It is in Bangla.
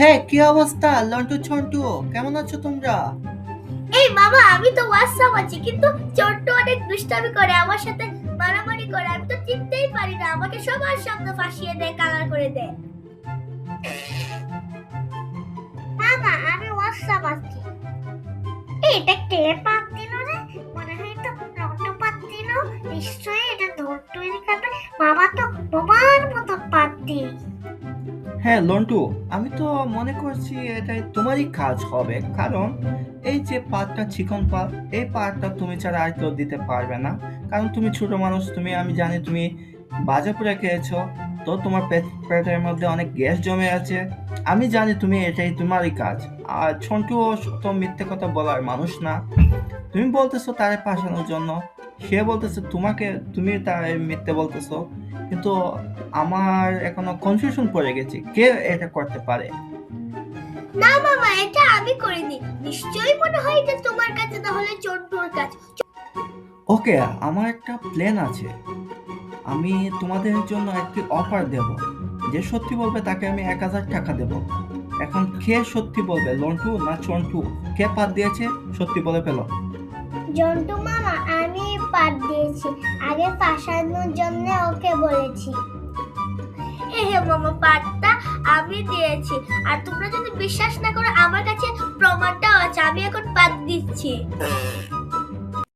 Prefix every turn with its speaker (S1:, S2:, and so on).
S1: হ্যাঁ, কি অবস্থা লন্টু ছন্টু? কেমন আছো তোমরা?
S2: এই মামা, আমি তো হোয়াটসঅ্যাপ আছি, কিন্তু ছোট্ট অনেক দুষ্টামি করে আমার সাথে, মারামারি করে। আমি তো চিনতেই পারি না, আমাকে সবার সামনে ফাঁসিয়ে দেয়, কালার করে দেয়। মামা, আমি হোয়াটসঅ্যাপ আছি। এটা কে পাত দিল রে? মনে হয় তো রন্টু পাত দিল। নিশ্চয়ই এটা ধর তৈরি করবে। মামা তো বোমার মতো পাত দিয়ে।
S1: হ্যাঁ লন্টু, আমি তো মনে করছি এটাই তোমারই কাজ হবে, কারণ এই যে পাতটা চিকন পাত, এই পাতটা তুমি ছাড়া আর কেউ দিতে পারবে না। কারণ তুমি ছোট মানুষ, আমি জানি তুমি বাজে করে খেয়েছো, তো তোমার পেটের মধ্যে অনেক গ্যাস জমে আছে। আমি জানি তুমি এটাই তোমারই কাজ। আর ছন্টু তো মিথ্যে কথা বলার মানুষ না। তুমি বলতেছো তারে ফাঁসানোর জন্য, সে বলতেছে তোমাকে, তুমি তার মিথ্যে বলতেছো। কিন্তু আমার এখনো কনফিউশন পড়ে গেছে কে এটা করতে পারে।
S2: না মামা, এটা আমি করিনি। নিশ্চয়ই মনে হয় এটা তোমার কাছে, তাহলে চন্টুর কাছে।
S1: ওকে, আমার একটা প্ল্যান আছে। আমি তোমাদের জন্য একটি অফার দেব। যে সত্যি বলবে তাকে আমি 1,000 টাকা দেব। এখন কে সত্যি বলবে, লন্টু না চন্টু? কে পাত দিয়েছে সত্যি বলে ফেলো।
S2: জন্টু মামা, আমি পাত দিয়েছি। আগে ফাঁসানোর জন্য ওকে বলেছি। হে মামা, পাতটা আমি দিয়েছি। আর তোমরা যদি বিশ্বাস না করো, আমার কাছে প্রমাণটাও আছে। আমি এখন পাত দিচ্ছি।